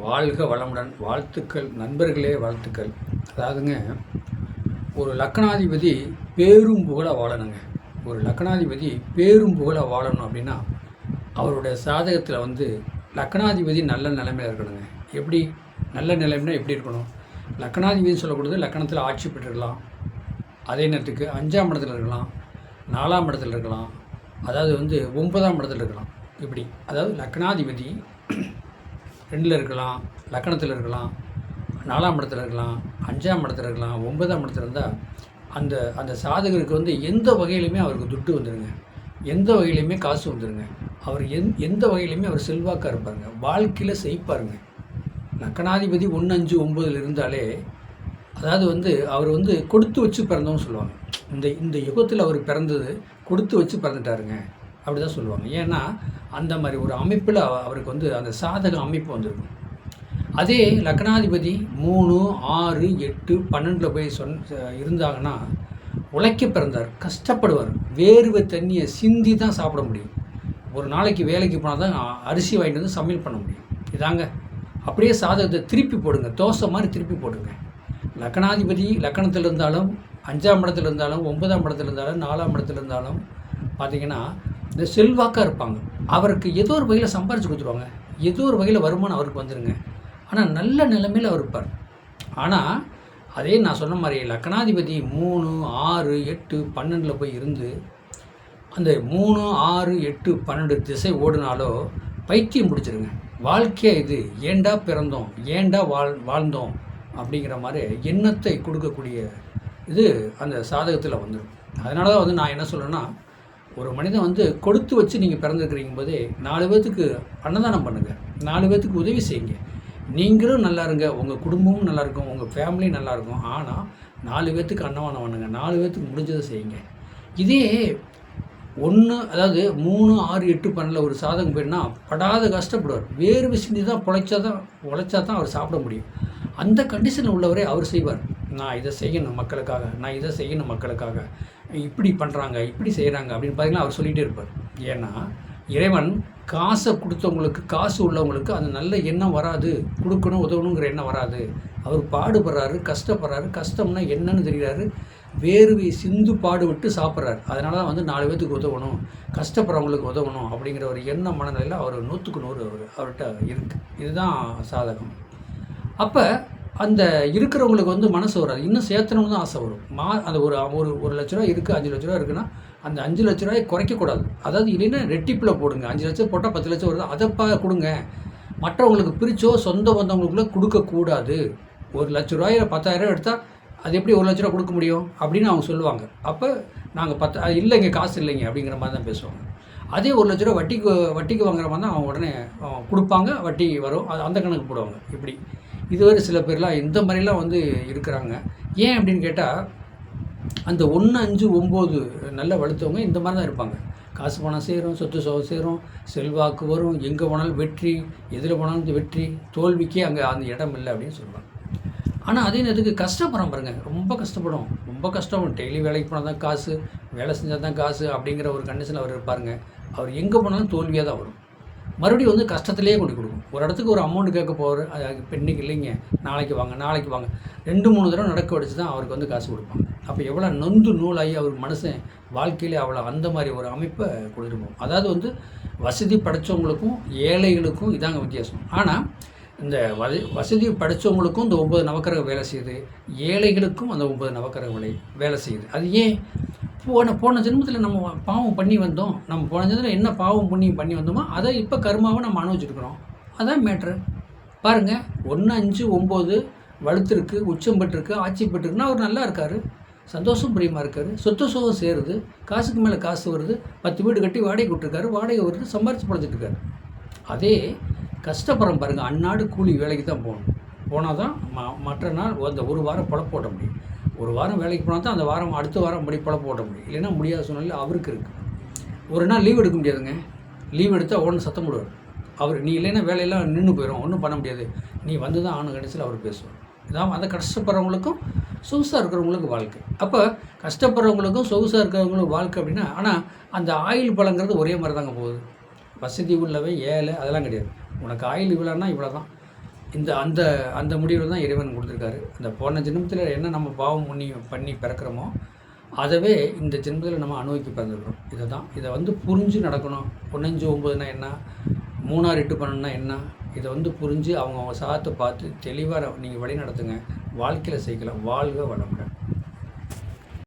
வாழ்க வளமுடன். வாழ்த்துக்கள் நண்பர்களே, வாழ்த்துக்கள். அதாவதுங்க, ஒரு லக்னாதிபதி பேரும் புகழ வாழணுங்க. ஒரு லக்னாதிபதி பேரும் புகழ வாழணும் அப்படின்னா அவருடைய சாதகத்தில் லக்னாதிபதி நல்ல நிலைமையில் இருக்கணுங்க. எப்படி நல்ல நிலைமைனா எப்படி இருக்கணும்? லக்னாதிபதி சொல்லக்கூடியது லக்னத்தில் ஆட்சி பெற்றிருக்கலாம், அதே நேரத்துக்கு 5ஆம் இடத்துல இருக்கலாம், 4ஆம் இடத்துல இருக்கலாம், அதாவது 9ஆம் இடத்துல இருக்கலாம். இப்படி அதாவது லக்னாதிபதி 2ல் இருக்கலாம், லக்கணத்தில் இருக்கலாம், 4ஆம் இடத்துல இருக்கலாம், 5ஆம் இடத்துல இருக்கலாம், 9ஆம் இடத்துல இருந்தால் அந்த அந்த சாதகருக்கு எந்த வகையிலுமே அவருக்கு துட்டு வந்துடுங்க, எந்த வகையிலையுமே காசு வந்துடுங்க. அவர் எந்த வகையிலையுமே அவர் செல்வாக்காக இருப்பாருங்க, வாழ்க்கையில் செய்ப்பாருங்க. லக்கணாதிபதி 1, 5, 9 இருந்தாலே அதாவது அவர் கொடுத்து வச்சு பிறந்தவங்க சொல்லுவாங்க. இந்த இந்த யுகத்தில் அவர் பிறந்தது கொடுத்து வச்சு பிறந்துட்டாருங்க, அப்படி தான் சொல்லுவாங்க. ஏன்னா அந்த மாதிரி ஒரு அமைப்பில் அவருக்கு அந்த சாதக அமைப்பு வந்திருக்கும். அதே லக்னாதிபதி 3, 6, 8, 12 போய் இருந்தாங்கன்னா உழைக்க பிறந்தார், கஷ்டப்படுவார், வேர்வை தண்ணியை சிந்தி தான் சாப்பிட முடியும். ஒரு நாளைக்கு வேலைக்கு போனால் தான் அரிசி வாங்கிட்டு வந்து சமையல் பண்ண முடியும். இதாங்க. அப்படியே சாதகத்தை திருப்பி போடுங்க, தோசை மாதிரி திருப்பி போடுங்க. லக்னாதிபதி லக்கணத்தில் இருந்தாலும், 5ஆம் இடத்துல இருந்தாலும், 9ஆம் இடத்துல இருந்தாலும், 4ஆம் இடத்துல இருந்தாலும் பார்த்திங்கன்னா இந்த செல்வாக்காக இருப்பாங்க. அவருக்கு ஏதோ ஒரு வகையில் சம்பாரித்து கொடுத்துருவாங்க, ஏதோ ஒரு வகையில் வருமானம் அவருக்கு வந்துடுங்க. ஆனால் நல்ல நிலைமையில் அவர் இருப்பார். ஆனால் அதே நான் சொன்ன மாதிரி லக்னாதிபதி 3, 6, 8, 12 போய் இருந்து அந்த 3, 6, 8, 12 திசை ஓடினாலோ பைத்தியம் பிடிச்சிருங்க. வாழ்க்கையாக இது ஏண்டா பிறந்தோம், ஏண்டா வாழ்ந்தோம் அப்படிங்கிற மாதிரி எண்ணத்தை கொடுக்கக்கூடிய இது அந்த சாதகத்தில் வந்துடும். அதனால தான் நான் என்ன சொல்கிறேன்னா, ஒரு மனிதன் கொடுத்து வச்சு நீங்கள் பிறந்திருக்கிறீங்க போதே 4 பேர்த்துக்கு அன்னதானம் பண்ணுங்கள், 4 பேர்த்துக்கு உதவி செய்யுங்க. நீங்களும் நல்லா இருங்க, உங்கள் குடும்பமும் நல்லாயிருக்கும், உங்கள் ஃபேமிலியும் நல்லாயிருக்கும். ஆனால் 4 பேர்த்துக்கு அன்னதானம் பண்ணுங்க, 4 பேர்த்துக்கு முடிஞ்சதை செய்யுங்க. இதே அதாவது 3, 6, 8, 12 ஒரு சாதகம் போயிடுனா படாத கஷ்டப்படுவார், வேர்வை சிந்தி தான் உழைச்சா தான் அவர் சாப்பிட முடியும். அந்த கண்டிஷனில் உள்ளவரே அவர் செய்வார். நான் இதை செய்யணும் மக்களுக்காக, நான் இதை செய்யணும் மக்களுக்காக, இப்படி பண்ணுறாங்க, இப்படி செய்கிறாங்க அப்படின்னு பார்த்தீங்கன்னா அவர் சொல்லிகிட்டே இருப்பார். ஏன்னா இறைவன் காசை கொடுத்தவங்களுக்கு, காசு உள்ளவங்களுக்கு அந்த நல்ல எண்ணம் வராது, கொடுக்கணும் உதவணுங்கிற எண்ணம் வராது. அவர் பாடுபடுறாரு, கஷ்டப்படுறாரு, கஷ்டம்னா என்னன்னு தெரிகிறாரு, வேர்வை சிந்து பாடுபட்டு சாப்பிட்றாரு. அதனால தான் 4 பேர்த்துக்கு உதவணும், கஷ்டப்படுறவங்களுக்கு உதவணும் அப்படிங்கிற ஒரு எண்ண மனநிலையில் அவர் 100க்கு 100 அவர்கிட்ட இருக்குது. இதுதான் சாதகம். அப்போ அந்த இருக்கிறவங்களுக்கு மனசு வராது, இன்னும் சேர்த்தணும்னு தான் ஆசை வரும். அந்த ஒரு 1 லட்ச ரூபா இருக்குது, 5 லட்ச ரூபா இருக்குன்னா அந்த 5 லட்ச ரூபாயை குறைக்கக்கூடாது. அதாவது இல்லைன்னா ரெட்டிப்பில் போடுங்க. 5 லட்சம் போட்டால் 10 லட்சம் வருது, அதை கொடுங்க. மற்றவங்களுக்கு பிரித்தோ சொந்த பந்தவங்களுக்குள்ளே கொடுக்கக்கூடாது. 1 லட்ச ரூபாயில் 10,000 எடுத்தால் அது எப்படி 1 லட்ச ரூபா கொடுக்க முடியும் அப்படின்னு அவங்க சொல்லுவாங்க. அப்போ நாங்கள் 10 இல்லைங்க, காசு இல்லைங்க அப்படிங்கிற மாதிரி தான் பேசுவாங்க. அதே 1 லட்ச ரூபா வட்டிக்கு வாங்குற மாதிரி தான் அவங்க உடனே கொடுப்பாங்க, வட்டி வரும், அது அந்த கணக்கு போடுவாங்க. இப்படி இதுவரை சில பேர்லாம் இந்த மாதிரிலாம் இருக்கிறாங்க. ஏன் அப்படின்னு கேட்டால் அந்த 1, 5, 9 நல்ல வலுத்தவங்க இந்த மாதிரி தான் இருப்பாங்க. காசு பணம் சேரும், சொத்து சுகம் சேரும், செல்வாக்கு வரும், எங்கே போனாலும் வெற்றி, எதில் போனாலும் வெற்றி, தோல்விக்கே அங்கே அந்த இடம் இல்லை அப்படின்னு சொல்லுவாங்க. ஆனால் அதே நேரத்துக்கு கஷ்டப்படுறோம் பாருங்கள், ரொம்ப கஷ்டப்படும், ரொம்ப கஷ்டம். டெய்லி வேலைக்கு போனால் தான் காசு, வேலை செஞ்சால் தான் காசு அப்படிங்கிற ஒரு கண்டிஷனில் அவர் இருப்பாருங்க. அவர் எங்கே போனாலும் தோல்வியாக தான் வரும். மறுபடியும் கஷ்டத்துலேயே கொண்டு கொடுக்கும். ஒரு இடத்துக்கு ஒரு அமௌண்ட் கேட்க போவார், அது இப்போ இன்றைக்கி இல்லைங்க, நாளைக்கு வாங்க, நாளைக்கு வாங்க, 2, 3 தடவை நடக்க வச்சு தான் அவருக்கு காசு கொடுப்பாங்க. அப்போ எவ்வளோ நொந்து நூலாகி அவர் மனுஷன் வாழ்க்கையிலே அவ்வளோ அந்த மாதிரி ஒரு அமைப்பை கொடுத்துருப்போம். அதாவது வசதி படைத்தவங்களுக்கும் ஏழைகளுக்கும் இதாங்க வித்தியாசம். ஆனால் இந்த வசதி படைத்தவங்களுக்கும் இந்த 9 நவக்கிரகம் வேலை செய்யுது, ஏழைகளுக்கும் அந்த 9 நவக்கிரகம் வேலை செய்யுது. அது ஏன்? போன ஜென்மத்தில் நம்ம பாவம் பண்ணி வந்தோம், நம்ம போன ஜென்மத்தில் என்ன பாவம் புண்ணியம் பண்ணி வந்தோமோ அதை இப்போ கர்மாவை நம்ம அனுபவிச்சுருக்கிறோம். அதான் மேட்ரு. பாருங்கள், 1, 5, 9 வலுத்திருக்கு, உச்சம் பெற்றிருக்கு, ஆட்சி பெற்றிருக்குன்னா அவர் நல்லா இருக்கார், சந்தோஷம் பிரியமாக இருக்கார், சொத்து சுகம் சேருது, காசுக்கு மேலே காசு வருது, 10 வீடு கட்டி வாடகை விட்டுருக்காரு, வாடகை வருது, சம்பாரித்து பழச்சிட்டு இருக்காரு. அதே கஷ்டப்படுறோம் பாருங்கள், அந்நாடு கூலி வேலைக்கு தான் போனால் தான் மற்ற நாள் அந்த ஒரு வாரம் பொழப்பு ஓட்ட முடியும். ஒரு வாரம் வேலைக்கு போனால் தான் அந்த வாரம் அடுத்த வாரம் பொழப்பு ஓட்ட முடியும். இல்லைன்னா முடியாத சூழ்நிலை அவருக்கு இருக்குது. ஒரு நாள் லீவ் எடுக்க முடியாதுங்க, லீவ் எடுத்தால் உடனே சத்தம் போடுவார் அவர். நீ இல்லைன்னா வேலையெல்லாம் நின்று போயிடும், ஒன்றும் பண்ண முடியாது, நீ தான் ஆணு கடைசியில் அவர் பேசுவார். இதான் அந்த கஷ்டப்படுறவங்களுக்கும் சொகுசாக இருக்கிறவங்களுக்கும் வாழ்க்கை. அப்போ கஷ்டப்படுறவங்களுக்கும் சொகுசாக இருக்கிறவங்களுக்கும் வாழ்க்கை அப்படின்னா, ஆனால் அந்த ஆயுள் பலங்கிறது ஒரே மாதிரி தாங்க போகுது. வசதி உள்ளவை ஏழை அதெல்லாம் கிடையாது. உனக்கு ஆயுள் இவ்வளோன்னா இவ்வளோ தான், இந்த அந்த அந்த முடிவில் தான் இறைவன் கொடுத்துருக்காரு. அந்த போன ஜென்மத்தில் என்ன நம்ம பாவம் புண்ணியம் பண்ணி பிறக்கிறோமோ அதவே இந்த ஜென்மத்தில் நம்ம அனுபவிக்க பிறந்திருக்கிறோம். இதை வந்து புரிஞ்சு நடக்கணும். 1 5 9னா என்ன, 3 6 8 12னா என்ன, இதை புரிஞ்சு அவங்க சாதத்தை பார்த்து தெளிவாக நீங்கள் வழி நடத்துங்க. வாழ்க்கையில் செய்யலாம். வாழ்க வளமுடன்.